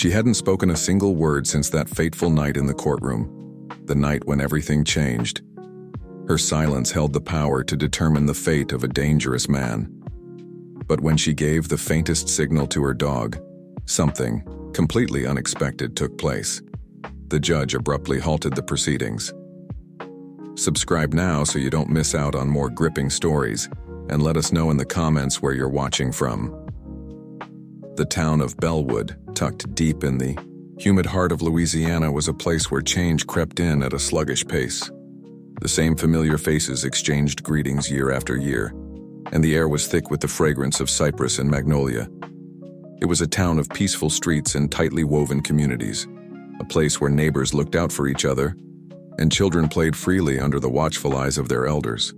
She hadn't spoken a single word since that fateful night in the courtroom, the night when everything changed. Her silence held the power to determine the fate of a dangerous man. But when she gave the faintest signal to her dog, something completely unexpected took place. The judge abruptly halted the proceedings. Subscribe now so you don't miss out on more gripping stories, and let us know in the comments where you're watching from. The town of Bellwood, tucked deep in the humid heart of Louisiana, was a place where change crept in at a sluggish pace. The same familiar faces exchanged greetings year after year, and the air was thick with the fragrance of cypress and magnolia. It was a town of peaceful streets and tightly woven communities, a place where neighbors looked out for each other, and children played freely under the watchful eyes of their elders.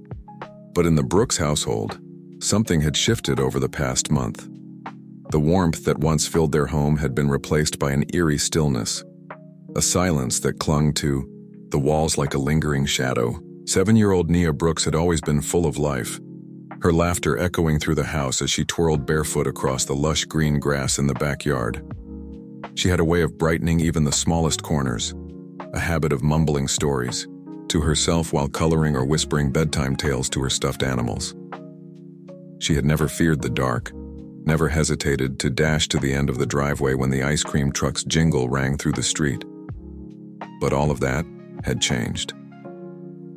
But in the Brooks household, something had shifted over the past month. The warmth that once filled their home had been replaced by an eerie stillness, a silence that clung to the walls like a lingering shadow. 7-year-old Nia Brooks had always been full of life, her laughter echoing through the house as she twirled barefoot across the lush green grass in the backyard. She had a way of brightening even the smallest corners, a habit of mumbling stories to herself while coloring or whispering bedtime tales to her stuffed animals. She had never feared the dark, never hesitated to dash to the end of the driveway when the ice cream truck's jingle rang through the street. But all of that had changed.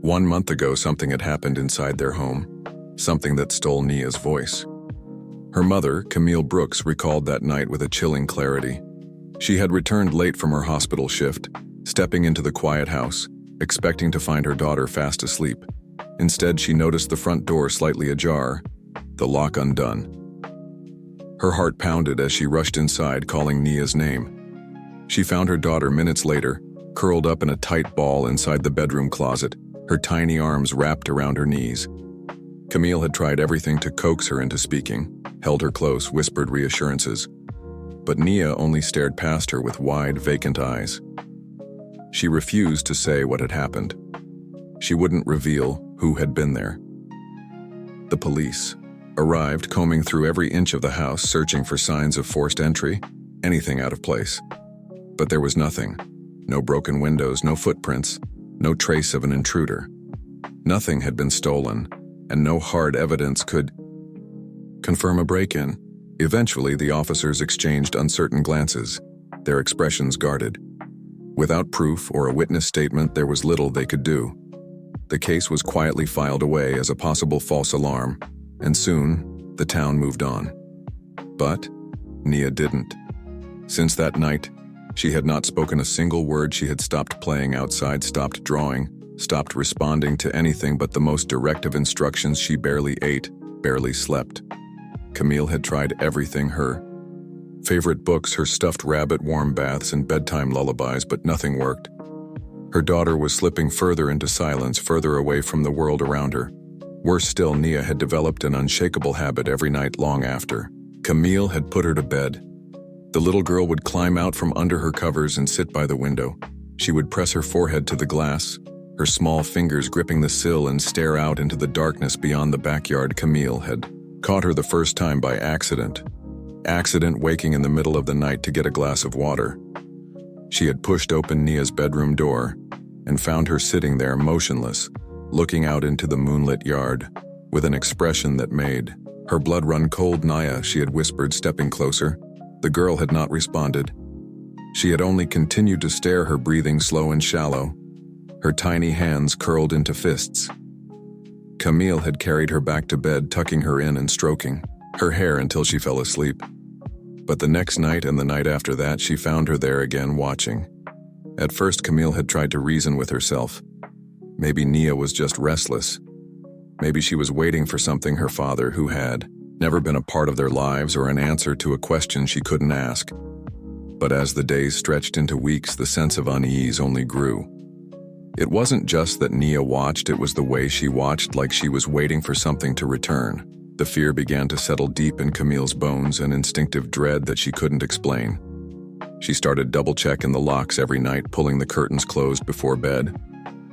1 month ago, something had happened inside their home, something that stole Nia's voice. Her mother, Camille Brooks, recalled that night with a chilling clarity. She had returned late from her hospital shift, stepping into the quiet house, expecting to find her daughter fast asleep. Instead, she noticed the front door slightly ajar, the lock undone. Her heart pounded as she rushed inside, calling Nia's name. She found her daughter minutes later, curled up in a tight ball inside the bedroom closet, her tiny arms wrapped around her knees. Camille had tried everything to coax her into speaking, held her close, whispered reassurances. But Nia only stared past her with wide, vacant eyes. She refused to say what had happened. She wouldn't reveal who had been there. The police arrived, combing through every inch of the house, searching for signs of forced entry, anything out of place. But there was nothing. No broken windows, no footprints, no trace of an intruder. Nothing had been stolen, and no hard evidence could confirm a break-in. Eventually, the officers exchanged uncertain glances, their expressions guarded. Without proof or a witness statement, there was little they could do. The case was quietly filed away as a possible false alarm, and soon, the town moved on. But Nia didn't. Since that night, she had not spoken a single word. She had stopped playing outside, stopped drawing, stopped responding to anything but the most direct of instructions. She barely ate, barely slept. Camille had tried everything, her favorite books, her stuffed rabbit, warm baths, and bedtime lullabies, but nothing worked. Her daughter was slipping further into silence, further away from the world around her. Worse still, Nia had developed an unshakable habit every night long after Camille had put her to bed. The little girl would climb out from under her covers and sit by the window. She would press her forehead to the glass, her small fingers gripping the sill, and stare out into the darkness beyond the backyard. Camille had caught her the first time by accident. Waking in the middle of the night to get a glass of water. She had pushed open Nia's bedroom door and found her sitting there motionless, looking out into the moonlit yard, with an expression that made her blood run cold. "Nia," she had whispered, stepping closer. The girl had not responded. She had only continued to stare, her breathing slow and shallow, her tiny hands curled into fists. Camille had carried her back to bed, tucking her in and stroking her hair until she fell asleep. But the next night and the night after that, she found her there again, watching. At first, Camille had tried to reason with herself. Maybe Nia was just restless. Maybe she was waiting for something, her father, who had never been a part of their lives, or an answer to a question she couldn't ask. But as the days stretched into weeks, the sense of unease only grew. It wasn't just that Nia watched, it was the way she watched, like she was waiting for something to return. The fear began to settle deep in Camille's bones, an instinctive dread that she couldn't explain. She started double-checking the locks every night, pulling the curtains closed before bed,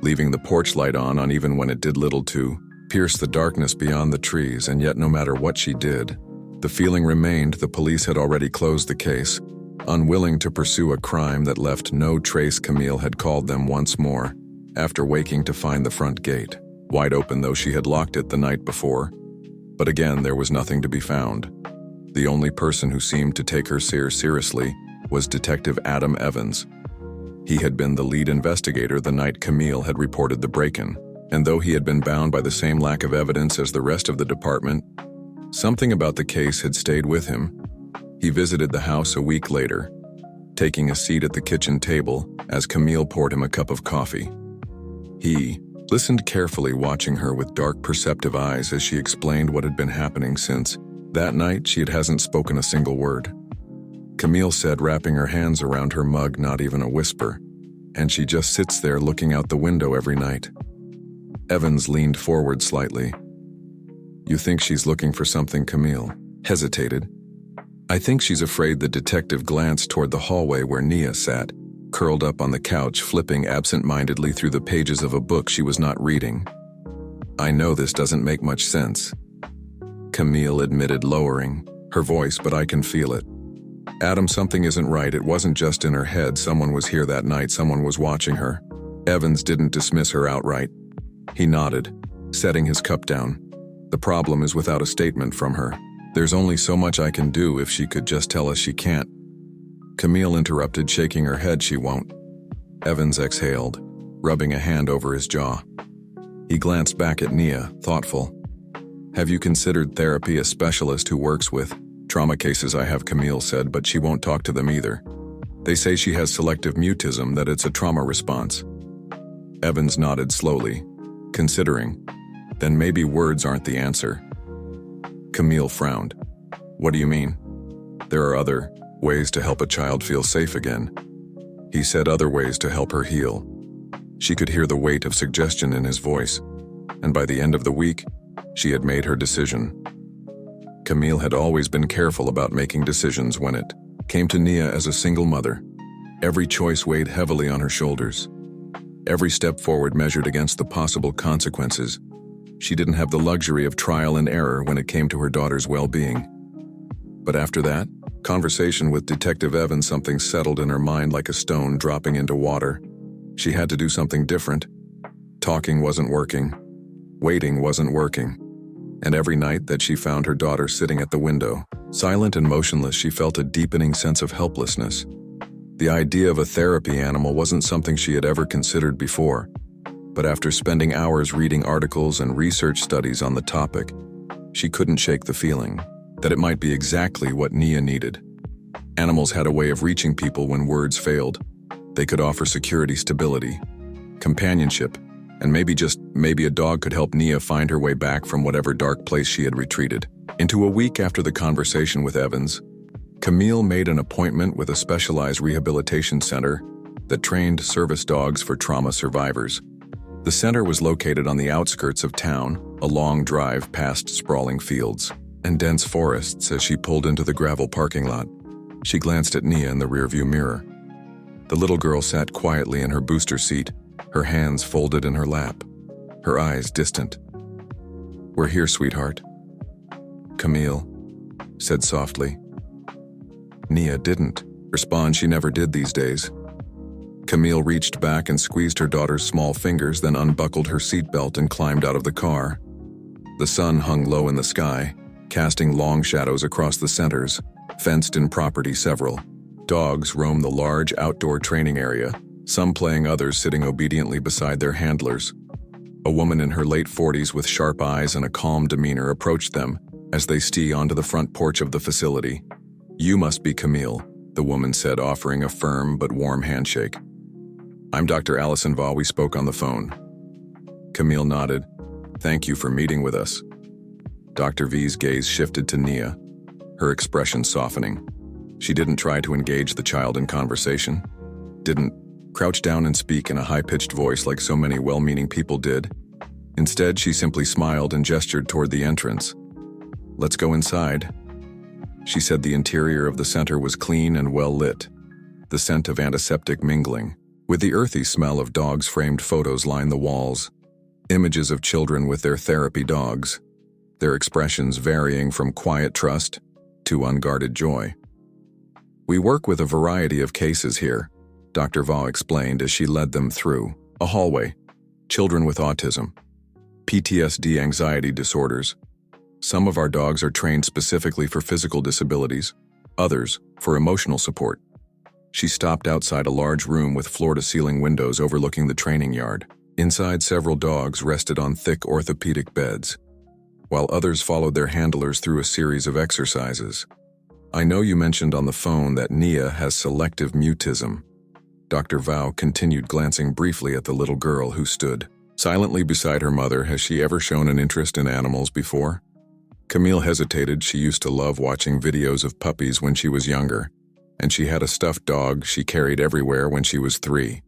leaving the porch light on even when it did little to pierce the darkness beyond the trees. And yet, no matter what she did, the feeling remained. The police had already closed the case. Unwilling to pursue a crime that left no trace, Camille had called them once more, after waking to find the front gate, wide open though she had locked it the night before. But again, there was nothing to be found. The only person who seemed to take her seriously was Detective Adam Evans. He had been the lead investigator the night Camille had reported the break-in, and though he had been bound by the same lack of evidence as the rest of the department, something about the case had stayed with him. He visited the house a week later, taking a seat at the kitchen table as Camille poured him a cup of coffee. He listened carefully, watching her with dark, perceptive eyes as she explained what had been happening since that night. She hasn't spoken a single word. Camille said, wrapping her hands around her mug, not even a whisper, and she just sits there looking out the window every night. Evans leaned forward slightly. You think she's looking for something? Camille hesitated. I think she's afraid. The detective glanced toward the hallway where Nia sat, curled up on the couch, flipping absent-mindedly through the pages of a book she was not reading. I know this doesn't make much sense, Camille admitted, lowering her voice, but I can feel it. Adam, something isn't right. It wasn't just in her head. Someone was here that night. Someone was watching her. Evans didn't dismiss her outright. He nodded, setting his cup down. The problem is without a statement from her. There's only so much I can do. If she could just tell us. She can't. Camille interrupted, shaking her head. She won't. Evans exhaled, rubbing a hand over his jaw. He glanced back at Nia, thoughtful. Have you considered therapy? A specialist who works with trauma cases I have, Camille said, but she won't talk to them either. They say she has selective mutism, that it's a trauma response. Evans nodded slowly, considering. Then maybe words aren't the answer. Camille frowned. What do you mean? There are other ways to help a child feel safe again. He said, other ways to help her heal. She could hear the weight of suggestion in his voice, and by the end of the week, she had made her decision. Camille had always been careful about making decisions when it came to Nia as a single mother. Every choice weighed heavily on her shoulders. Every step forward measured against the possible consequences. She didn't have the luxury of trial and error when it came to her daughter's well-being. But after that conversation with Detective Evans, something settled in her mind like a stone dropping into water. She had to do something different. Talking wasn't working. Waiting wasn't working. And every night that she found her daughter sitting at the window, silent and motionless, she felt a deepening sense of helplessness. The idea of a therapy animal wasn't something she had ever considered before, but after spending hours reading articles and research studies on the topic, she couldn't shake the feeling that it might be exactly what Nia needed. Animals had a way of reaching people when words failed. They could offer security, stability, companionship, and maybe a dog could help Nia find her way back from whatever dark place she had retreated into. A week after the conversation with Evans, Camille made an appointment with a specialized rehabilitation center that trained service dogs for trauma survivors. The center was located on the outskirts of town, a long drive past sprawling fields and dense forests. As she pulled into the gravel parking lot, she glanced at Nia in the rearview mirror. The little girl sat quietly in her booster seat, her hands folded in her lap, her eyes distant. We're here, sweetheart, Camille said softly. Nia didn't respond. She never did these days. Camille reached back and squeezed her daughter's small fingers, then unbuckled her seatbelt and climbed out of the car. The sun hung low in the sky, casting long shadows across the center's fenced-in property. Several dogs roamed the large outdoor training area, some playing, others sitting obediently beside their handlers. A woman in her late 40s with sharp eyes and a calm demeanor approached them as they stepped onto the front porch of the facility. You must be Camille, the woman said, offering a firm but warm handshake. I'm Dr. Allison Vaugh. We spoke on the phone. Camille nodded. Thank you for meeting with us. Dr. V's gaze shifted to Nia, her expression softening. She didn't try to engage the child in conversation, didn't crouch down and speak in a high-pitched voice like so many well-meaning people did. Instead, she simply smiled and gestured toward the entrance. Let's go inside, she said. The interior of the center was clean and well lit, the scent of antiseptic mingling with the earthy smell of dogs. Framed photos lined the walls, images of children with their therapy dogs, their expressions varying from quiet trust to unguarded joy. We work with a variety of cases here, Dr. Vaughn explained as she led them through a hallway. Children with autism, PTSD anxiety disorders. Some of our dogs are trained specifically for physical disabilities, others for emotional support. She stopped outside a large room with floor-to-ceiling windows overlooking the training yard. Inside, several dogs rested on thick orthopedic beds, while others followed their handlers through a series of exercises. I know you mentioned on the phone that Nia has selective mutism. Dr. Vau continued, glancing briefly at the little girl who stood silently beside her mother. Has she ever shown an interest in animals before? Camille hesitated. She used to love watching videos of puppies when she was younger, and she had a stuffed dog she carried everywhere when she was 3.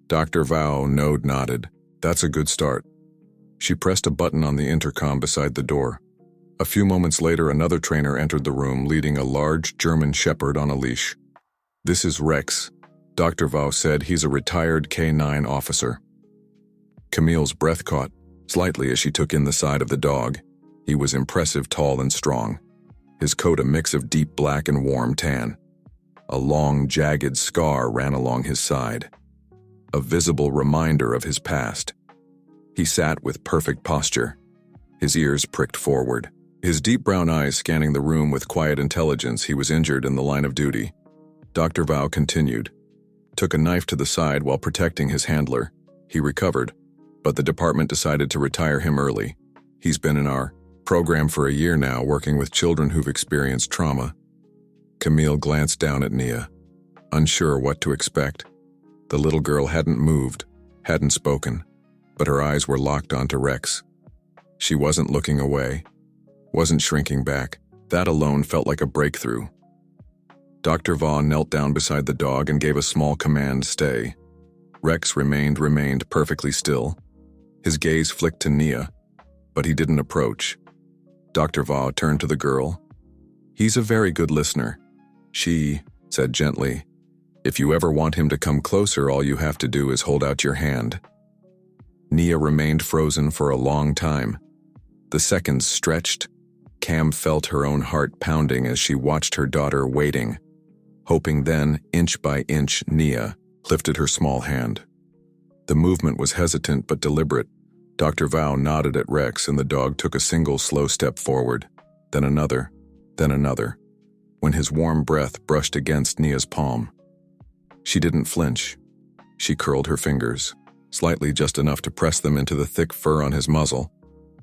Dr. Vau nodded. That's a good start. She pressed a button on the intercom beside the door. A few moments later, another trainer entered the room leading a large German shepherd on a leash. This is Rex, Dr. Vau said. He's a retired K-9 officer. Camille's breath caught slightly as she took in the side of the dog. He was impressive, tall and strong. His coat a mix of deep black and warm tan. A long, jagged scar ran along his side, a visible reminder of his past. He sat with perfect posture, his ears pricked forward, his deep brown eyes scanning the room with quiet intelligence. He was injured in the line of duty. Dr. Vau continued, took a knife to the side while protecting his handler. He recovered, but the department decided to retire him early. He's been in our program for a year now, working with children who've experienced trauma. Camille glanced down at Nia, unsure what to expect. The little girl hadn't moved, hadn't spoken, but her eyes were locked onto Rex. She wasn't looking away, wasn't shrinking back. That alone felt like a breakthrough. Dr. Vaughn knelt down beside the dog and gave a small command, stay. Rex remained perfectly still. His gaze flicked to Nia, but he didn't approach. Dr. Vaughn turned to the girl. He's a very good listener, she said gently. If you ever want him to come closer, all you have to do is hold out your hand. Nia remained frozen for a long time. The seconds stretched. Cam felt her own heart pounding as she watched her daughter waiting, hoping. Then, inch by inch, Nia lifted her small hand. The movement was hesitant but deliberate. Dr. Vau nodded at Rex and the dog took a single slow step forward, then another, when his warm breath brushed against Nia's palm. She didn't flinch. She curled her fingers, slightly, just enough to press them into the thick fur on his muzzle.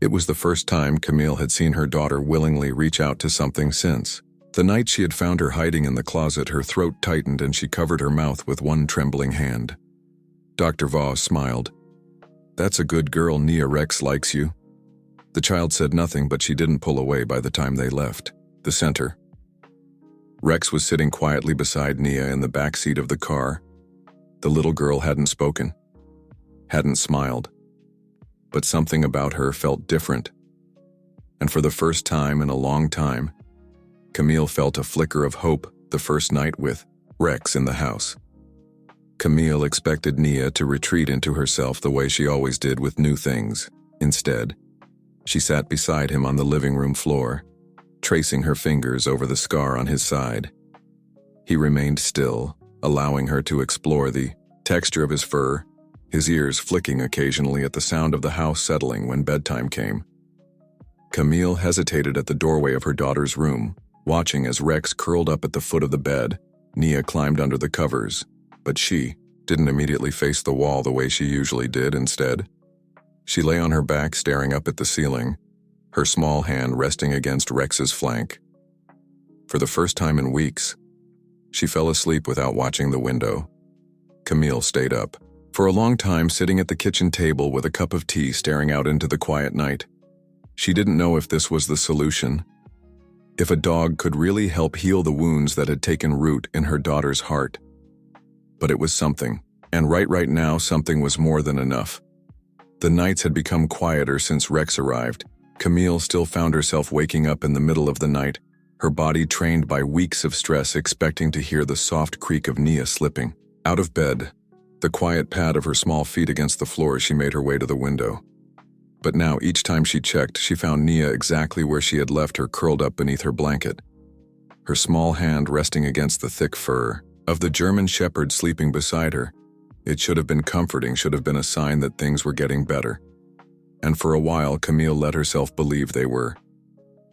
It was the first time Camille had seen her daughter willingly reach out to something since. The night she had found her hiding in the closet, her throat tightened and she covered her mouth with one trembling hand. Dr. Vaughn smiled. That's a good girl, Nia. Rex likes you. The child said nothing, but she didn't pull away by the time they left the center. Rex was sitting quietly beside Nia in the back seat of the car. The little girl hadn't spoken, hadn't smiled, but something about her felt different. And for the first time in a long time, Camille felt a flicker of hope the first night with Rex in the house. Camille expected Nia to retreat into herself the way she always did with new things. Instead, she sat beside him on the living room floor, tracing her fingers over the scar on his side. He remained still, allowing her to explore the texture of his fur, his ears flicking occasionally at the sound of the house settling when bedtime came. Camille hesitated at the doorway of her daughter's room, watching as Rex curled up at the foot of the bed. Nia climbed under the covers, but she didn't immediately face the wall the way she usually did. Instead, she lay on her back staring up at the ceiling, her small hand resting against Rex's flank. For the first time in weeks, she fell asleep without watching the window. Camille stayed up for a long time, sitting at the kitchen table with a cup of tea, staring out into the quiet night. She didn't know if this was the solution, if a dog could really help heal the wounds that had taken root in her daughter's heart. But it was something, and right now something was more than enough. The nights had become quieter since Rex arrived. Camille still found herself waking up in the middle of the night, her body trained by weeks of stress, expecting to hear the soft creak of Nia slipping out of bed, the quiet pad of her small feet against the floor as she made her way to the window. But now, each time she checked, she found Nia exactly where she had left her, curled up beneath her blanket. her small hand resting against the thick fur of the German shepherd sleeping beside her. It should have been comforting, should have been a sign that things were getting better. And for a while, Camille let herself believe they were.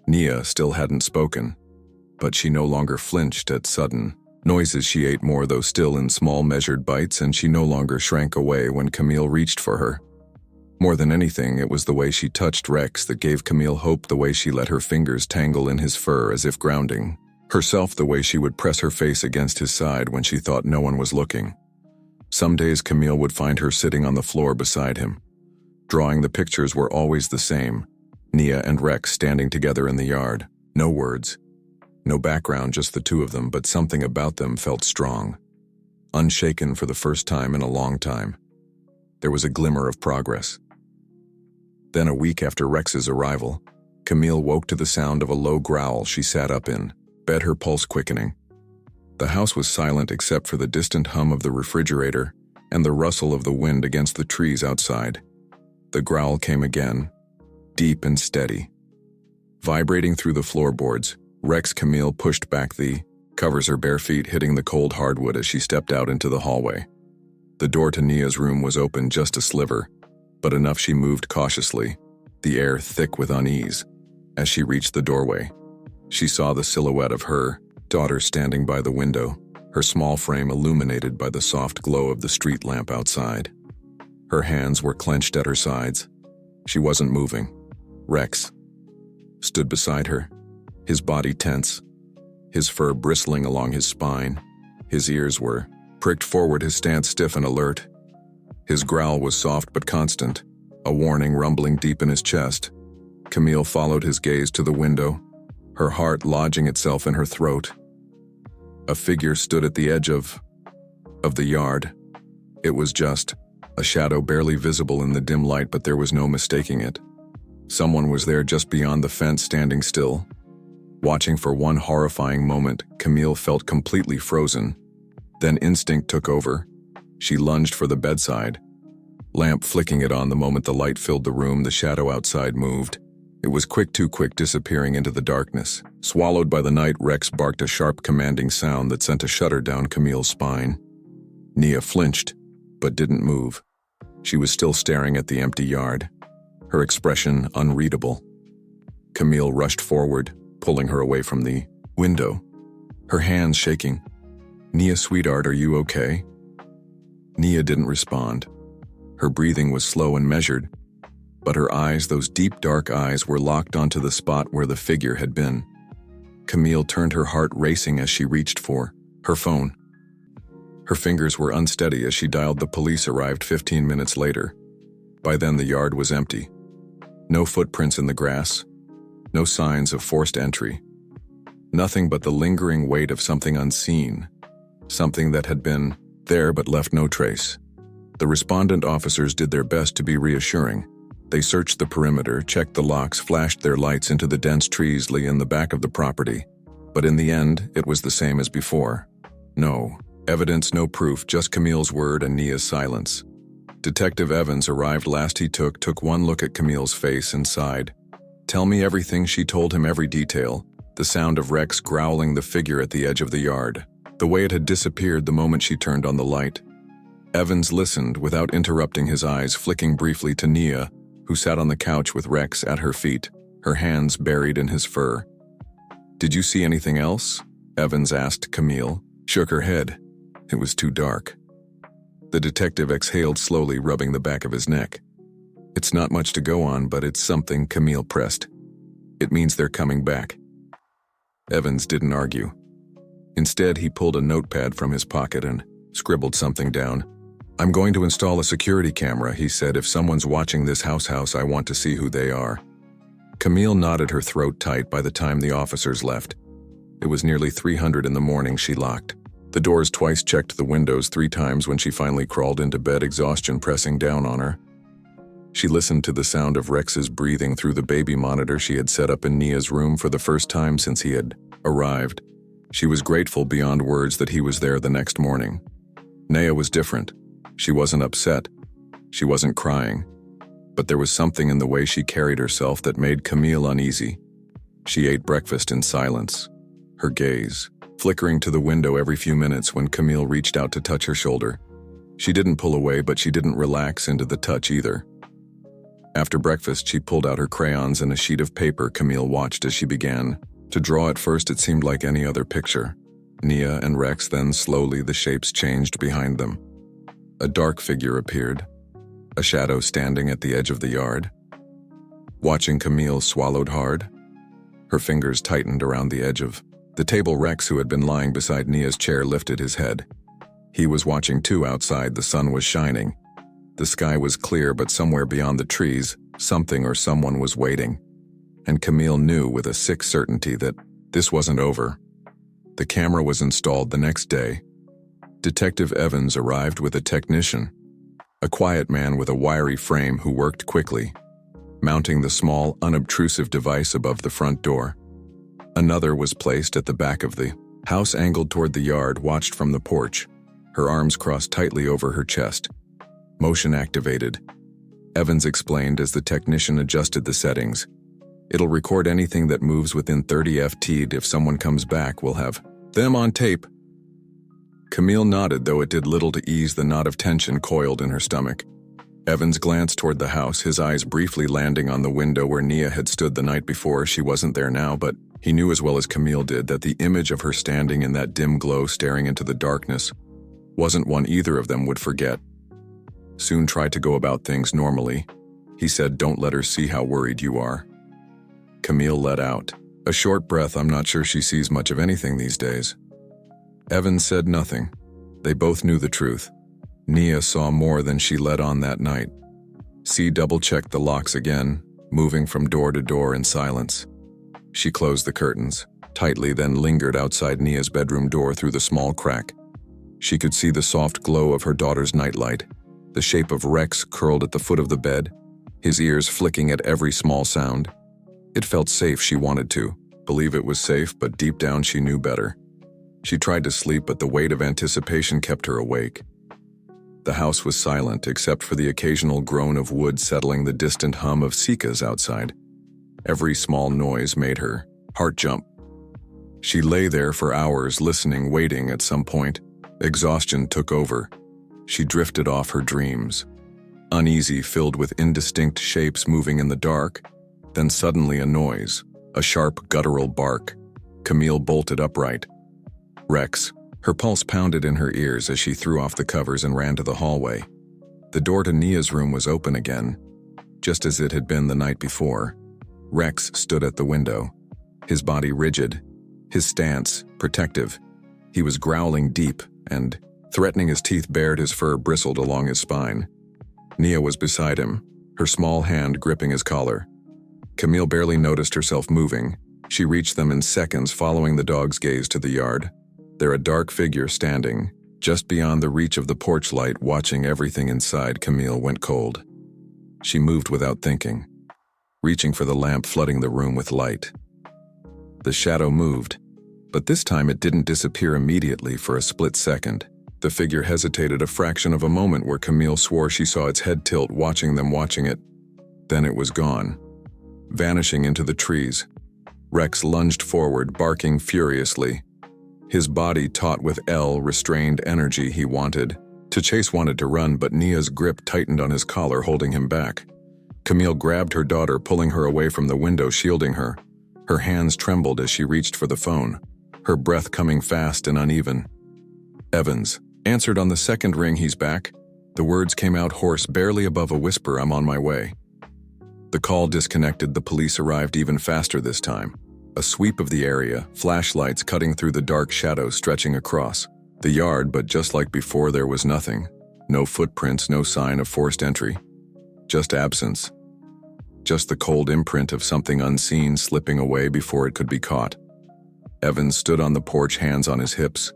Nia still hadn't spoken, but she no longer flinched at sudden noises. She ate more, though still in small measured bites, and she no longer shrank away when Camille reached for her. More than anything, it was the way she touched Rex that gave Camille hope, the way she let her fingers tangle in his fur as if grounding herself, the way she would press her face against his side when she thought no one was looking. Some days Camille would find her sitting on the floor beside him. Drawing the pictures were always the same, Nia and Rex standing together in the yard. No words, no background, just the two of them, but something about them felt strong. Unshaken for the first time in a long time. There was a glimmer of progress. Then, a week after Rex's arrival, Camille woke to the sound of a low growl. She sat up in bed, her pulse quickening. The house was silent except for the distant hum of the refrigerator and the rustle of the wind against the trees outside. The growl came again, deep and steady. Vibrating through the floorboards, Camille pushed back the covers, her bare feet hitting the cold hardwood as she stepped out into the hallway. The door to Nia's room was open just a sliver, but enough. She moved cautiously, the air thick with unease. As she reached the doorway, she saw the silhouette of her daughter standing by the window, her small frame illuminated by the soft glow of the street lamp outside. Her hands were clenched at her sides. She wasn't moving. Rex stood beside her, his body tense, his fur bristling along his spine. His ears were pricked forward, his stance stiff and alert. His growl was soft but constant, a warning rumbling deep in his chest. Camille followed his gaze to the window, her heart lodging itself in her throat. A figure stood at the edge of the yard. It was just a shadow barely visible in the dim light, but there was no mistaking it. Someone was there just beyond the fence, standing still. Watching for one horrifying moment, Camille felt completely frozen. Then instinct took over. She lunged for the bedside, lamp flicking it on the moment the light filled the room. The shadow outside moved. It was quick, too quick, disappearing into the darkness. Swallowed by the night, Rex barked a sharp, commanding sound that sent a shudder down Camille's spine. Nia flinched, but didn't move. She was still staring at the empty yard, her expression unreadable. Camille rushed forward, pulling her away from the window, her hands shaking. "Nia, sweetheart, are you okay?" Nia didn't respond. Her breathing was slow and measured, but her eyes, those deep dark eyes, were locked onto the spot where the figure had been. Camille turned, her heart racing as she reached for her phone. Her fingers were unsteady as she dialed. The police arrived 15 minutes later. By then the yard was empty. No footprints in the grass, no signs of forced entry. Nothing but the lingering weight of something unseen, something that had been there but left no trace. The respondent officers did their best to be reassuring. They searched the perimeter, checked the locks, flashed their lights into the dense trees in the back of the property. But in the end, it was the same as before. No evidence, no proof, just Camille's word and Nia's silence. Detective Evans arrived last. He took one look at Camille's face and sighed. "Tell me everything." She told him every detail. The sound of Rex growling, the figure at the edge of the yard, the way it had disappeared the moment she turned on the light. Evans listened without interrupting, his eyes flicking briefly to Nia, who sat on the couch with Rex at her feet, her hands buried in his fur. "Did you see anything else?" Evans asked. Camille shook her head. It was too dark. The detective exhaled slowly, rubbing the back of his neck. "It's not much to go on, but it's something." Camille pressed. "It means they're coming back." Evans didn't argue. Instead, he pulled a notepad from his pocket and scribbled something down. "I'm going to install a security camera," he said. "If someone's watching this house, I want to see who they are." Camille nodded, her throat tight by the time the officers left. It was nearly 300 in the morning. She locked the doors twice, checked the windows 3 times when she finally crawled into bed, exhaustion pressing down on her. She listened to the sound of Rex's breathing through the baby monitor she had set up in Nia's room for the first time since he had arrived. She was grateful beyond words that he was there the next morning. Nia was different. She wasn't upset. She wasn't crying. But there was something in the way she carried herself that made Camille uneasy. She ate breakfast in silence, her gaze flickering to the window every few minutes when Camille reached out to touch her shoulder. She didn't pull away, but she didn't relax into the touch either. After breakfast, she pulled out her crayons and a sheet of paper. Camille watched as she began to draw. At first, it seemed like any other picture. Nia and Rex, then slowly the shapes changed behind them. A dark figure appeared, a shadow standing at the edge of the yard. Watching, Camille swallowed hard. Her fingers tightened around the edge of the table. Rex, who had been lying beside Nia's chair, lifted his head. He was watching too. Outside, the sun was shining. The sky was clear, but somewhere beyond the trees, something or someone was waiting. And Camille knew with a sick certainty that this wasn't over. The camera was installed the next day. Detective Evans arrived with a technician, a quiet man with a wiry frame who worked quickly, mounting the small, unobtrusive device above the front door. Another was placed at the back of the house, angled toward the yard, watched from the porch, her arms crossed tightly over her chest. Motion activated, Evans explained as the technician adjusted the settings. It'll record anything that moves within 30 ft. If someone comes back, we'll have them on tape. Camille nodded, though it did little to ease the knot of tension coiled in her stomach. Evans glanced toward the house, his eyes briefly landing on the window where Nia had stood the night before. She wasn't there now, but he knew as well as Camille did that the image of her standing in that dim glow staring into the darkness wasn't one either of them would forget. Soon try to go about things normally, he said. Don't let her see how worried you are. Camille let out a short breath. I'm not sure she sees much of anything these days. Evans said nothing. They both knew the truth. Nia saw more than she let on that night. C double-checked the locks again, moving from door to door in silence. She closed the curtains tightly, then lingered outside Nia's bedroom door through the small crack. She could see the soft glow of her daughter's nightlight, the shape of Rex curled at the foot of the bed, his ears flicking at every small sound. It felt safe. She wanted to believe it was safe, but deep down she knew better. She tried to sleep, but the weight of anticipation kept her awake. The house was silent, except for the occasional groan of wood settling, the distant hum of cicadas outside. Every small noise made her heart jump. She lay there for hours, listening, waiting. At some point, exhaustion took over. She drifted off her dreams, uneasy, filled with indistinct shapes moving in the dark. Then suddenly a noise, a sharp guttural bark. Camille bolted upright. Rex. Her pulse pounded in her ears as she threw off the covers and ran to the hallway. The door to Nia's room was open again, just as it had been the night before. Rex stood at the window, his body rigid, his stance protective. He was growling deep and threatening. His teeth bared, his fur bristled along his spine. Nia was beside him, her small hand gripping his collar. Camille barely noticed herself moving. She reached them in seconds, following the dog's gaze to the yard. There, a dark figure standing, just beyond the reach of the porch light, watching everything inside. Camille went cold. She moved without thinking, reaching for the lamp flooding the room with light. The shadow moved, but this time it didn't disappear immediately. For a split second, the figure hesitated, a fraction of a moment where Camille swore she saw its head tilt, watching them, watching it. Then it was gone, vanishing into the trees. Rex lunged forward, barking furiously, his body taut with restrained energy. He wanted to chase, wanted to run, but Nia's grip tightened on his collar, holding him back. Camille grabbed her daughter, pulling her away from the window, shielding her. Her hands trembled as she reached for the phone, her breath coming fast and uneven. Evans answered on the second ring. He's back. The words came out hoarse, barely above a whisper. I'm on my way. The call disconnected. The police arrived even faster this time. A sweep of the area, flashlights cutting through the dark shadows stretching across the yard, but just like before, there was nothing. No footprints, no sign of forced entry. Just absence. Just the cold imprint of something unseen slipping away before it could be caught. Evans stood on the porch, hands on his hips,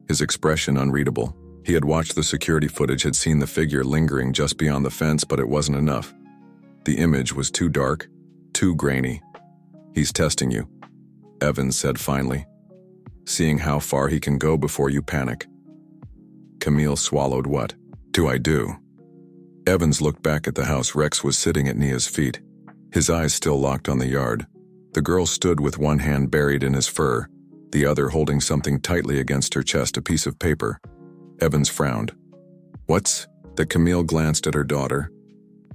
his expression unreadable. He had watched the security footage, had seen the figure lingering just beyond the fence, but it wasn't enough. The image was too dark, too grainy. He's testing you, Evans said finally, seeing how far he can go before you panic. Camille swallowed. What do I do? Evans looked back at the house. Rex was sitting at Nia's feet, his eyes still locked on the yard. The girl stood with one hand buried in his fur, the other holding something tightly against her chest, a piece of paper. Evans frowned. "What's that?" Camille glanced at her daughter,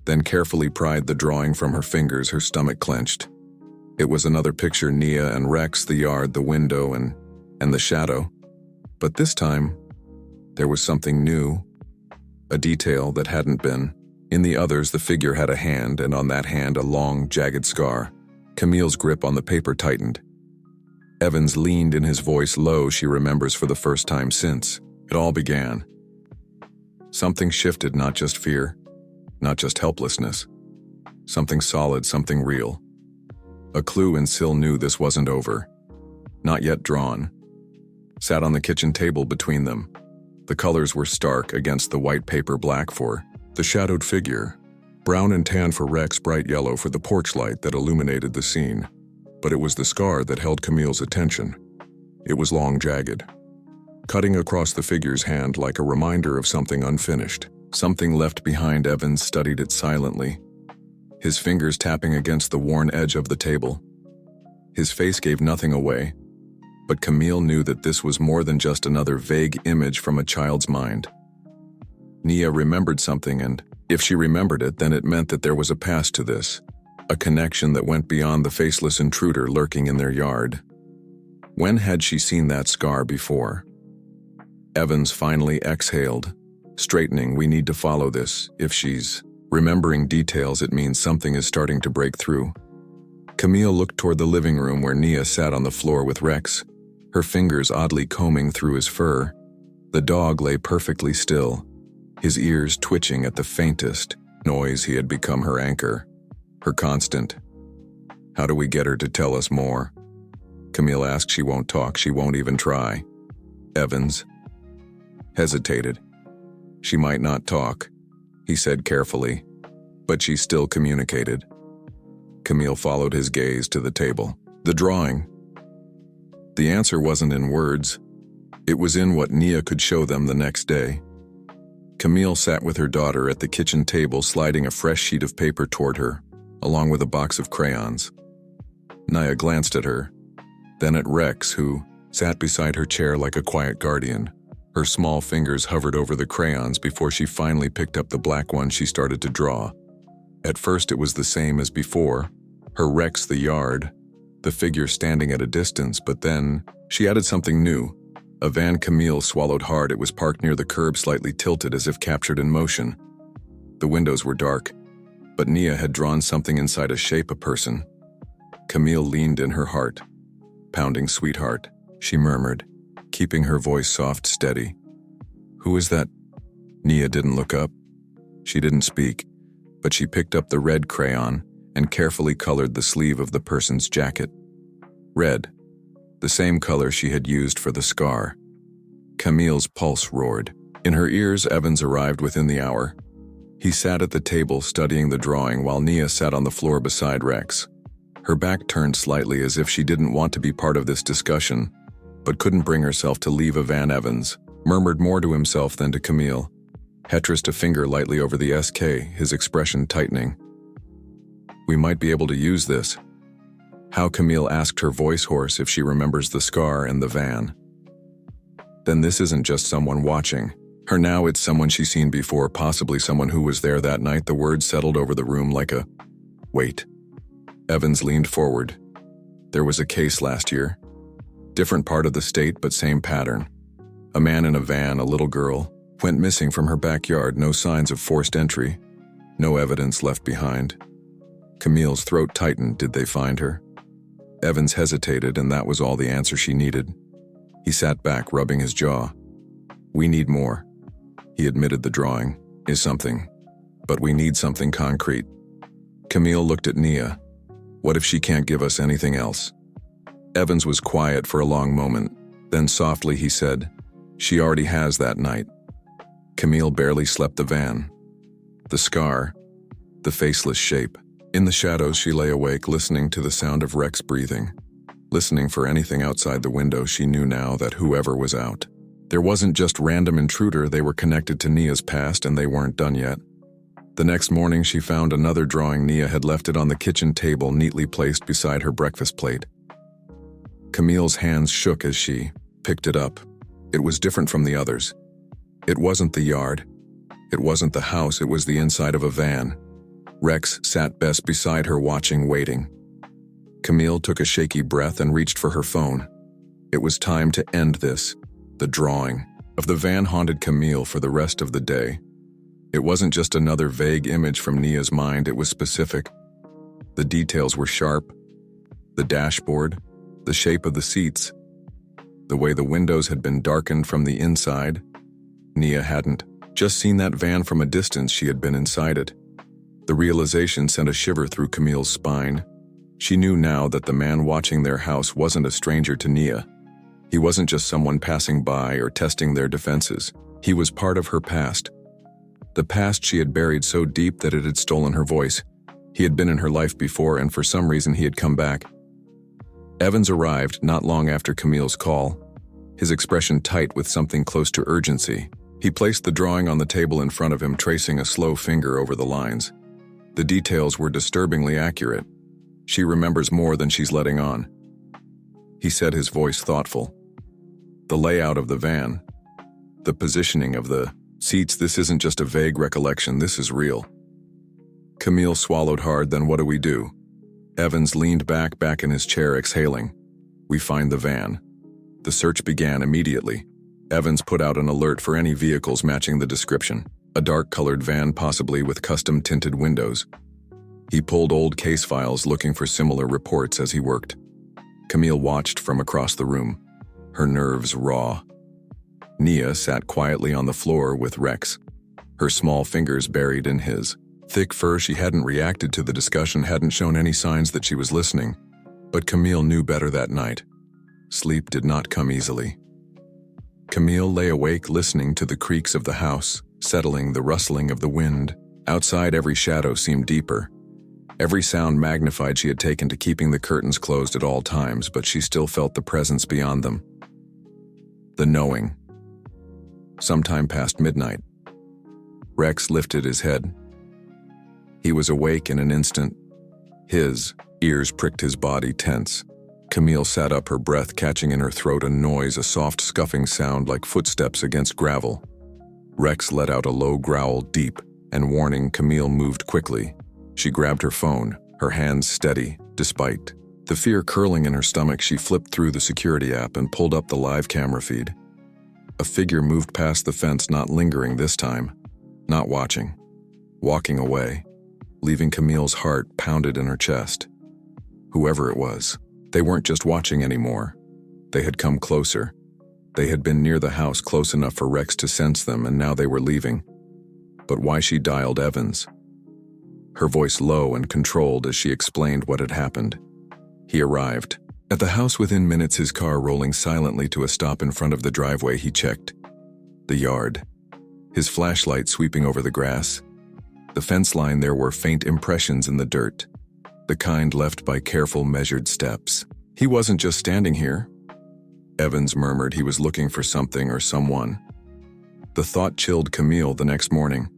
then carefully pried the drawing from her fingers, her stomach clenched. It was another picture: Nia and Rex, the yard, the window, and the shadow. But this time, there was something new, a detail that hadn't been. In the others, the figure had a hand, and on that hand a long, jagged scar. Camille's grip on the paper tightened. Evans leaned in, his voice low. She remembers for the first time since it all began. Something shifted, not just fear, not just helplessness. Something solid, something real. A clue, and Syl knew this wasn't over. Not yet drawn. Sat on the kitchen table between them. The colors were stark against the white paper, black for the shadowed figure, brown and tan for Rex, bright yellow for the porch light that illuminated the scene. But it was the scar that held Camille's attention. It was long, jagged, cutting across the figure's hand like a reminder of something unfinished, something left behind. Evans studied it silently, his fingers tapping against the worn edge of the table. His face gave nothing away, but Camille knew that this was more than just another vague image from a child's mind. Nia remembered something, and if she remembered it, then it meant that there was a past to this, a connection that went beyond the faceless intruder lurking in their yard. When had she seen that scar before? Evans finally exhaled, straightening. "We need to follow this. If she's remembering details, it means something is starting to break through." Camille looked toward the living room where Nia sat on the floor with Rex, her fingers oddly combing through his fur. The dog lay perfectly still, his ears twitching at the faintest noise. He had become her anchor, her constant. "How do we get her to tell us more?" Camille asked. "She won't talk. She won't even try." Evans hesitated. "She might not talk," he said carefully, "but she still communicated." Camille followed his gaze to the table. The drawing. The answer wasn't in words. It was in what Nia could show them the next day. Camille sat with her daughter at the kitchen table, sliding a fresh sheet of paper toward her, along with a box of crayons. Nia glanced at her, then at Rex, who sat beside her chair like a quiet guardian. Her small fingers hovered over the crayons before she finally picked up the black one. She started to draw. At first it was the same as before, her Rex, the yard, the figure standing at a distance, but then she added something new. A van. Camille swallowed hard. It was parked near the curb, slightly tilted as if captured in motion. The windows were dark, but Nia had drawn something inside, a shape, a person. Camille leaned in, her heart pounding. "Sweetheart," she murmured, keeping her voice soft, steady. "Who is that?" Nia didn't look up. She didn't speak, but she picked up the red crayon and carefully colored the sleeve of the person's jacket. Red, the same color she had used for the scar. Camille's pulse roared. In her ears, Evans arrived within the hour. He sat at the table studying the drawing while Nia sat on the floor beside Rex. Her back turned slightly as if she didn't want to be part of this discussion, but couldn't bring herself to leave. Evans murmured more to himself than to Camille. Hetrist a finger lightly over the SK, his expression tightening. "We might be able to use this." How? Camille asked, her voice hoarse. "If she remembers the scar and the van. Then this isn't just someone watching her now, it's someone she's seen before, possibly someone who was there that night." The words settled over the room like a weight. Evans leaned forward. "There was a case last year. Different part of the state, but same pattern. A man in a van, a little girl, went missing from her backyard. No signs of forced entry. No evidence left behind." Camille's throat tightened. "Did they find her?" Evans hesitated, and that was all the answer she needed. He sat back, rubbing his jaw. "We need more." He admitted the drawing is something, but we need something concrete. Camille looked at Nia. "What if she can't give us anything else?" Evans was quiet for a long moment. Then softly he said, "She already has that night." Camille barely slept. The van, the scar, the faceless shape. In the shadows she lay awake, listening to the sound of Rex breathing, listening for anything outside the window. She knew now that whoever was out, there wasn't just random intruder. They were connected to Nia's past, and they weren't done yet. The next morning she found another drawing. Nia had left it on the kitchen table, neatly placed beside her breakfast plate. Camille's hands shook as she picked it up. It was different from the others. It wasn't the yard. It wasn't the house, it was the inside of a van. Rex sat best beside her, watching, waiting. Camille took a shaky breath and reached for her phone. It was time to end this. The drawing of the van haunted Camille for the rest of the day. It wasn't just another vague image from Nia's mind, it was specific. The details were sharp. The dashboard, the shape of the seats, the way the windows had been darkened from the inside. Nia hadn't just seen that van from a distance, she had been inside it. The realization sent a shiver through Camille's spine. She knew now that the man watching their house wasn't a stranger to Nia. He wasn't just someone passing by or testing their defenses. He was part of her past. The past she had buried so deep that it had stolen her voice. He had been in her life before, and for some reason he had come back. Evans arrived not long after Camille's call, his expression tight with something close to urgency. He placed the drawing on the table in front of him, tracing a slow finger over the lines. The details were disturbingly accurate. She remembers more than she's letting on. He said, his voice thoughtful. The layout of the van, the positioning of the seats, this isn't just a vague recollection, this is real. Camille swallowed hard. Then what do we do? Evans leaned back in his chair, exhaling. We find the van. The search began immediately. Evans put out an alert for any vehicles matching the description. A dark-colored van, possibly with custom-tinted windows. He pulled old case files looking for similar reports as he worked. Camille watched from across the room, her nerves raw. Nia sat quietly on the floor with Rex, her small fingers buried in his thick fur. She hadn't reacted to the discussion, hadn't shown any signs that she was listening. But Camille knew better that night. Sleep did not come easily. Camille lay awake, listening to the creaks of the house, settling, the rustling of the wind. Outside, every shadow seemed deeper. Every sound magnified. She had taken to keeping the curtains closed at all times, but she still felt the presence beyond them. The knowing. Sometime past midnight, Rex lifted his head. He was awake in an instant. His ears pricked, his body tense. Camille sat up, her breath catching in her throat, a noise, a soft scuffing sound like footsteps against gravel. Rex let out a low growl, deep and warning. Camille moved quickly. She grabbed her phone, her hands steady, despite the fear curling in her stomach. She flipped through the security app and pulled up the live camera feed. A figure moved past the fence, not lingering this time, not watching, walking away, leaving Camille's heart pounded in her chest. Whoever it was, they weren't just watching anymore. They had come closer. They had been near the house, close enough for Rex to sense them, and now they were leaving. But why? She dialed Evans, her voice low and controlled as she explained what had happened. He arrived at the house within minutes, his car rolling silently to a stop in front of the driveway. He checked the yard, his flashlight sweeping over the grass. The fence line, there were faint impressions in the dirt, the kind left by careful, measured steps. He wasn't just standing here, Evans murmured. He was looking for something or someone. The thought chilled Camille. The next morning,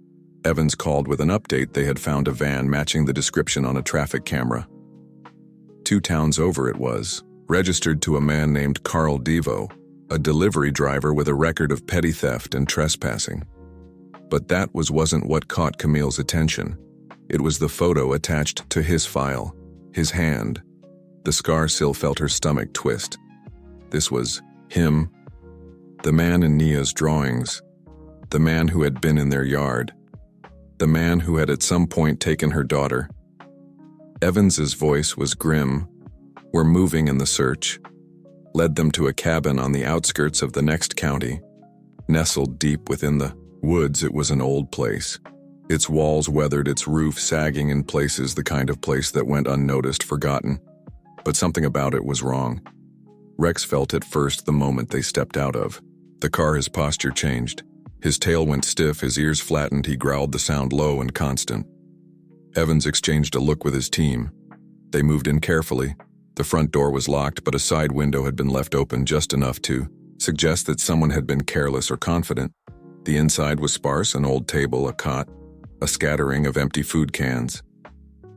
Evans called with an update. They had found a van matching the description on a traffic camera. 2 towns over it was, registered to a man named Carl Devo, a delivery driver with a record of petty theft and trespassing. But that wasn't what caught Camille's attention. It was the photo attached to his file, his hand. The scar still felt her stomach twist. This was him, the man in Nia's drawings, the man who had been in their yard, the man who had at some point taken her daughter. Evans's voice was grim. We're moving, in the search led them to a cabin on the outskirts of the next county. Nestled deep within the woods, it was an old place. Its walls weathered, its roof sagging in places, the kind of place that went unnoticed, forgotten. But something about it was wrong. Rex felt it first the moment they stepped out of the car. His posture changed. His tail went stiff, his ears flattened. He growled, the sound low and constant. Evans exchanged a look with his team. They moved in carefully. The front door was locked, but a side window had been left open just enough to suggest that someone had been careless or confident. The inside was sparse, an old table, a cot, a scattering of empty food cans.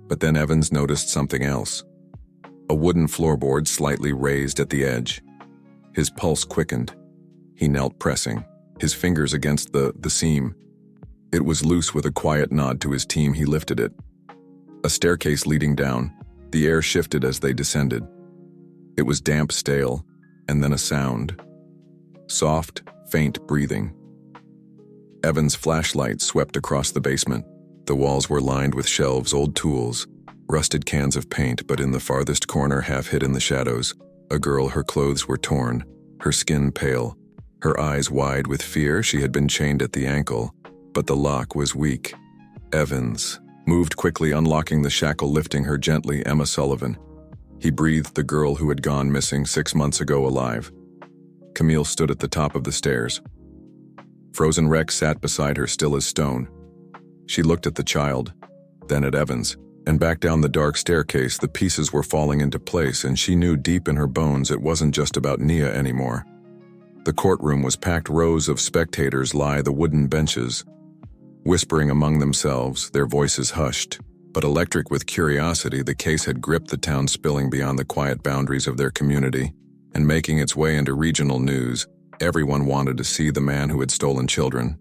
But then Evans noticed something else. a wooden floorboard slightly raised at the edge. His pulse quickened. He knelt, pressing his fingers against the seam. It was loose. With a quiet nod to his team, he lifted it. A staircase leading down. The air shifted as they descended. It was damp, stale, and then a sound. Soft, faint breathing. Evan's flashlight swept across the basement. The walls were lined with shelves, old tools, rusted cans of paint, but in the farthest corner, half hid in the shadows, a girl. Her clothes were torn, her skin pale, her eyes wide with fear. She had been chained at the ankle, but the lock was weak. Evans moved quickly, unlocking the shackle, lifting her gently. Emma Sullivan. He breathed, the girl who had gone missing 6 months ago, alive. Camille stood at the top of the stairs. Frozen Rex sat beside her, still as stone. She looked at the child, then at Evans, and back down the dark staircase. The pieces were falling into place, and she knew deep in her bones it wasn't just about Nia anymore. The courtroom was packed. Rows of spectators lie the wooden benches, whispering among themselves, their voices hushed, but electric with curiosity. The case had gripped the town, spilling beyond the quiet boundaries of their community and making its way into regional news. Everyone wanted to see the man who had stolen children.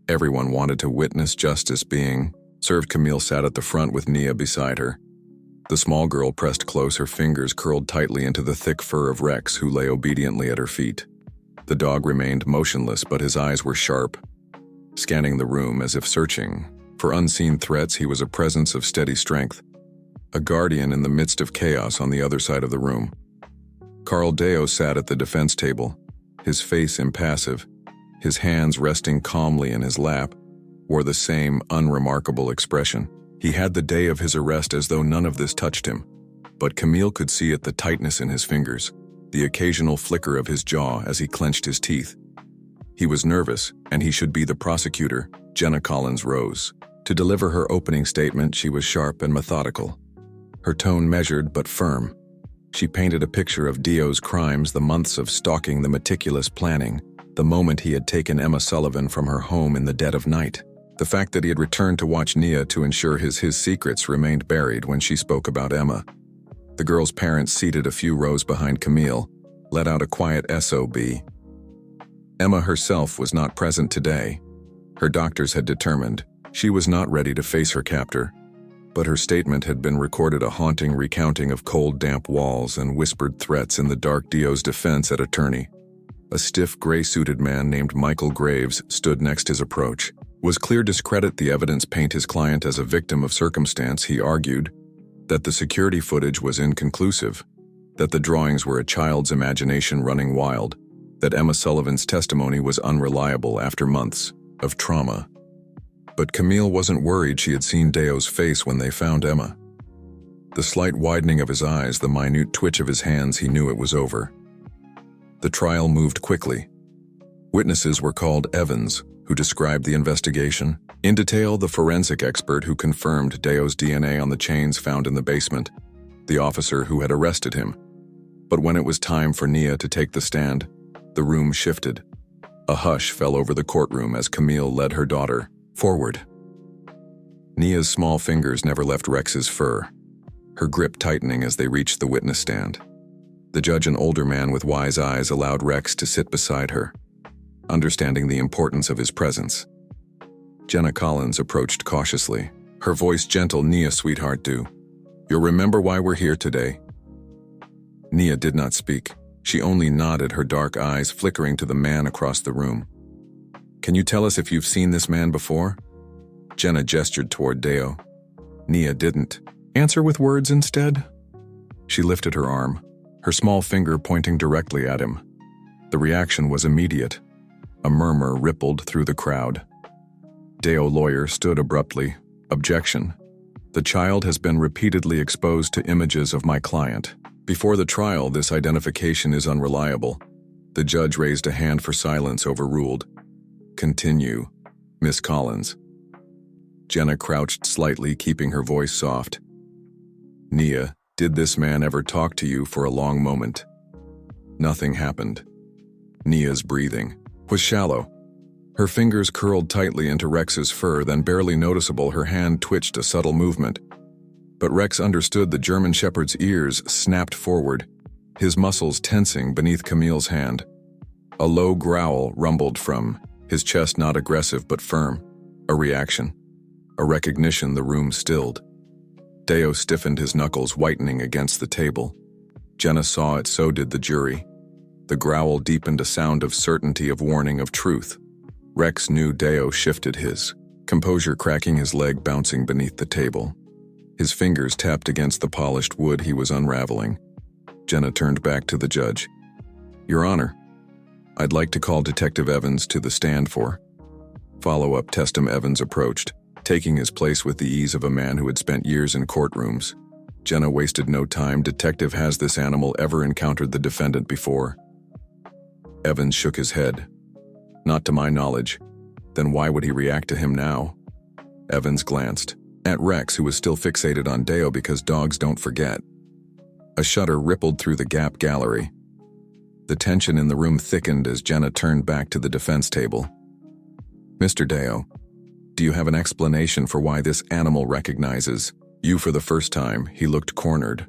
Everyone wanted to witness justice being served. Camille sat at the front with Nia beside her. The small girl pressed close, her fingers curled tightly into the thick fur of Rex, who lay obediently at her feet. The dog remained motionless, but his eyes were sharp, scanning the room as if searching for unseen threats. He was a presence of steady strength, a guardian in the midst of chaos. On the other side of the room, Carl Deo sat at the defense table, his face impassive, his hands resting calmly in his lap, wore the same unremarkable expression. He had the day of his arrest, as though none of this touched him. But Camille could see it, the tightness in his fingers, the occasional flicker of his jaw as he clenched his teeth. He was nervous, and he should be the prosecutor. Jenna Collins rose. To deliver her opening statement, she was sharp and methodical, her tone measured but firm. She painted a picture of Dio's crimes, the months of stalking, the meticulous planning, the moment he had taken Emma Sullivan from her home in the dead of night. The fact that he had returned to watch Nia to ensure his secrets remained buried when she spoke about Emma. The girl's parents, seated a few rows behind Camille, let out a quiet SOB. Emma herself was not present today. Her doctors had determined she was not ready to face her captor, but her statement had been recorded, a haunting recounting of cold, damp walls and whispered threats in the dark. Dio's defense attorney, a stiff, gray-suited man named Michael Graves, stood next. His approach was clear. Discredit the evidence, paint his client as a victim of circumstance. He argued that the security footage was inconclusive, that the drawings were a child's imagination running wild, that Emma Sullivan's testimony was unreliable after months of trauma. But Camille wasn't worried. She had seen Deo's face when they found Emma. The slight widening of his eyes, the minute twitch of his hands, he knew it was over. The trial moved quickly. Witnesses were called. Evans, who described the investigation in detail, the forensic expert who confirmed Deo's DNA on the chains found in the basement, the officer who had arrested him. But when it was time for Nia to take the stand, the room shifted. A hush fell over the courtroom as Camille led her daughter forward. Nia's small fingers never left Rex's fur, her grip tightening as they reached the witness stand. The judge, an older man with wise eyes, allowed Rex to sit beside her, understanding the importance of his presence. Jenna Collins approached cautiously, her voice gentle. Nia, sweetheart, you'll remember why we're here today? Nia did not speak. She only nodded, her dark eyes flickering to the man across the room. Can you tell us if you've seen this man before? Jenna gestured toward Deo. Nia didn't answer with words. Instead, she lifted her arm, her small finger pointing directly at him. The reaction was immediate. A murmur rippled through the crowd. Deo, lawyer, stood abruptly. Objection. The child has been repeatedly exposed to images of my client. Before the trial, this identification is unreliable. The judge raised a hand for silence. Overruled. Continue, Miss Collins. Jenna crouched slightly, keeping her voice soft. Nia, did this man ever talk to you for a long moment? Nothing happened. Nia's breathing was shallow. Her fingers curled tightly into Rex's fur, then barely noticeable, her hand twitched, a subtle movement. But Rex understood. The German Shepherd's ears snapped forward, his muscles tensing beneath Camille's hand. A low growl rumbled from his chest, not aggressive but firm. A reaction. A recognition. The room stilled. Deo stiffened, his knuckles whitening against the table. Jenna saw it, so did the jury. The growl deepened, a sound of certainty, of warning, of truth. Rex knew. Deo shifted his composure, cracking his leg, bouncing beneath the table. His fingers tapped against the polished wood he was unraveling. Jenna turned back to the judge. "Your Honor, I'd like to call Detective Evans to the stand for follow-up testim." Evans approached, taking his place with the ease of a man who had spent years in courtrooms. Jenna wasted no time. "Detective, has this animal ever encountered the defendant before?" Evans shook his head. "Not to my knowledge." "Then why would he react to him now?" Evans glanced at Rex, who was still fixated on Deo. "Because dogs don't forget." A shudder rippled through the Gap gallery. The tension in the room thickened as Jenna turned back to the defense table. "Mr. Deo, do you have an explanation for why this animal recognizes you for the first time?" He looked cornered.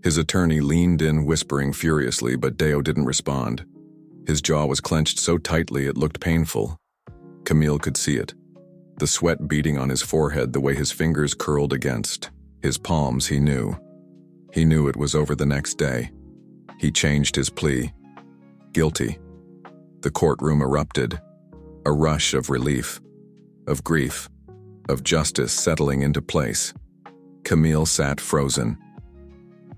His attorney leaned in, whispering furiously, but Deo didn't respond. His jaw was clenched so tightly it looked painful. Camille could see it. The sweat beading on his forehead, the way his fingers curled against his palms. He knew. He knew it was over the next day. He changed his plea. Guilty. The courtroom erupted. A rush of relief, of grief, of justice settling into place. Camille sat frozen.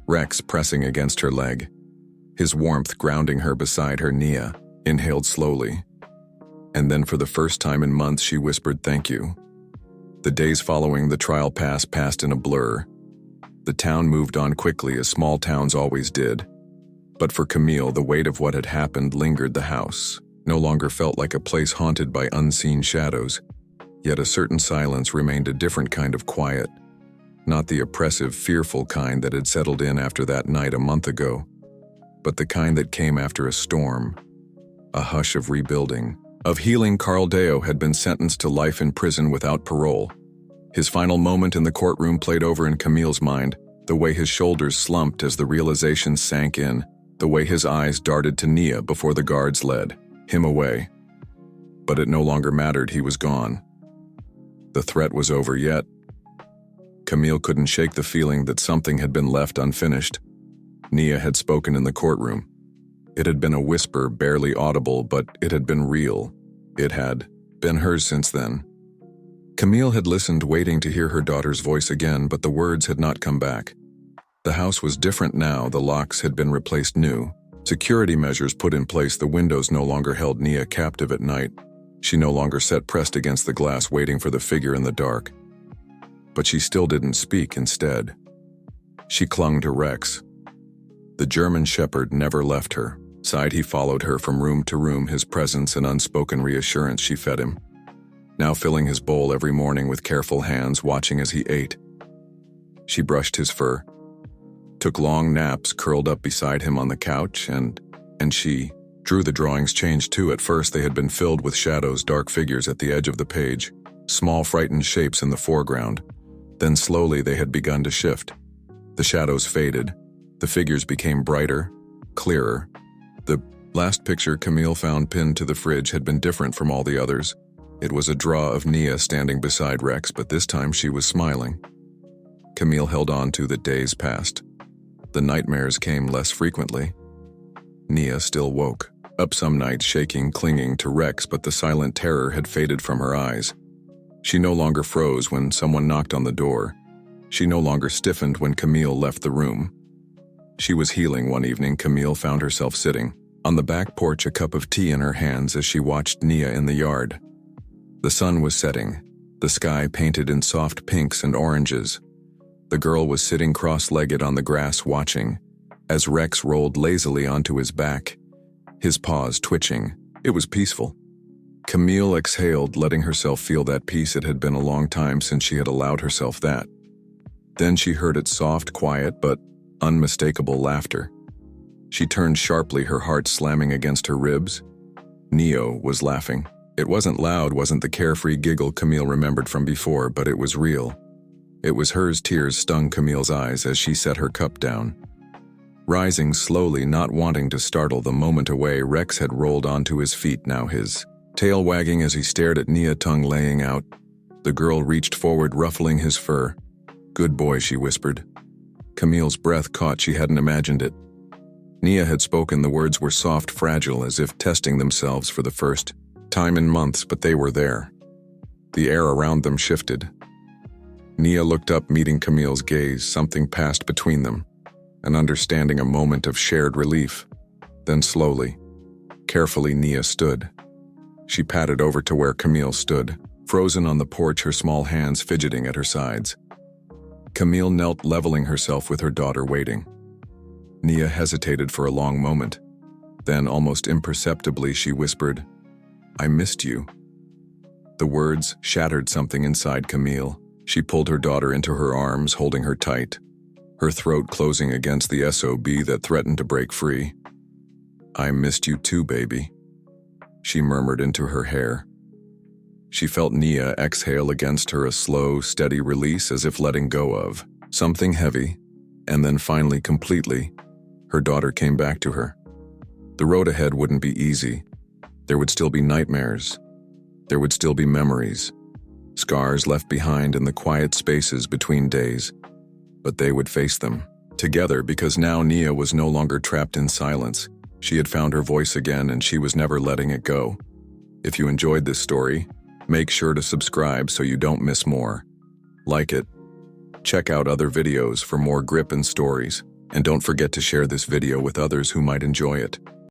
Rex pressing against her leg, his warmth grounding her beside her. Nia inhaled slowly. And then, for the first time in months, she whispered, "Thank you." The days following the trial passed in a blur. The town moved on quickly, as small towns always did. But for Camille, the weight of what had happened lingered. The house no longer felt like a place haunted by unseen shadows. Yet a certain silence remained, a different kind of quiet. Not the oppressive, fearful kind that had settled in after that night a month ago, but the kind that came after a storm. A hush of rebuilding, of healing. Carl Deo had been sentenced to life in prison without parole. His final moment in the courtroom played over in Camille's mind, the way his shoulders slumped as the realization sank in, the way his eyes darted to Nia before the guards led him away. But it no longer mattered. He was gone. The threat was over, yet Camille couldn't shake the feeling that something had been left unfinished. Nia had spoken in the courtroom. It had been a whisper, barely audible, but it had been real. It had been hers since then. Camille had listened, waiting to hear her daughter's voice again, but the words had not come back. The house was different now. The locks had been replaced new. Security measures put in place. The windows no longer held Nia captive at night. She no longer sat pressed against the glass, waiting for the figure in the dark. But she still didn't speak. Instead, she clung to Rex. The German Shepherd never left her side. He followed her from room to room, his presence and unspoken reassurance. She fed him, now filling his bowl every morning with careful hands, watching as he ate. She brushed his fur, took long naps curled up beside him on the couch, and she drew. The drawings changed too. At first they had been filled with shadows, dark figures at the edge of the page, small frightened shapes in the foreground. Then slowly they had begun to shift. The shadows faded. The figures became brighter, clearer. The last picture Camille found pinned to the fridge had been different from all the others. It was a draw of Nia standing beside Rex, but this time she was smiling. Camille held on to. The days passed. The nightmares came less frequently. Nia still woke up some nights, shaking, clinging to Rex, but the silent terror had faded from her eyes. She no longer froze when someone knocked on the door. She no longer stiffened when Camille left the room. She was healing. One evening, Camille found herself sitting on the back porch, a cup of tea in her hands, as she watched Nia in the yard. The sun was setting, the sky painted in soft pinks and oranges. The girl was sitting cross-legged on the grass, watching as Rex rolled lazily onto his back, his paws twitching. It was peaceful. Camille exhaled, letting herself feel that peace. It had been a long time since she had allowed herself that. Then she heard its soft, quiet, but unmistakable laughter. She turned sharply, her heart slamming against her ribs. Neo was laughing. It wasn't loud, wasn't the carefree giggle Camille remembered from before, but it was real. It was hers. Tears stung Camille's eyes as she set her cup down. Rising slowly, not wanting to startle the moment away, Rex had rolled onto his feet, now his tail wagging as he stared at Nia, tongue laying out. The girl reached forward, ruffling his fur. "Good boy," she whispered. Camille's breath caught. She hadn't imagined it. Nia had spoken. The words were soft, fragile, as if testing themselves for the first time in months, but they were there. The air around them shifted. Nia looked up, meeting Camille's gaze. Something passed between them, an understanding, a moment of shared relief. Then slowly, carefully, Nia stood. She padded over to where Camille stood, frozen on the porch, her small hands fidgeting at her sides. Camille knelt, leveling herself with her daughter, waiting. Nia hesitated for a long moment. Then, almost imperceptibly, she whispered, "I missed you." The words shattered something inside Camille. She pulled her daughter into her arms, holding her tight, her throat closing against the SOB that threatened to break free. "I missed you too, baby," she murmured into her hair. She felt Nia exhale against her, a slow, steady release, as if letting go of something heavy, and then finally, completely, her daughter came back to her. The road ahead wouldn't be easy. There would still be nightmares. There would still be memories, scars left behind in the quiet spaces between days. But they would face them together, because now Nia was no longer trapped in silence. She had found her voice again, and she was never letting it go. If you enjoyed this story, make sure to subscribe so you don't miss more. Like it. Check out other videos for more grip and stories. And don't forget to share this video with others who might enjoy it.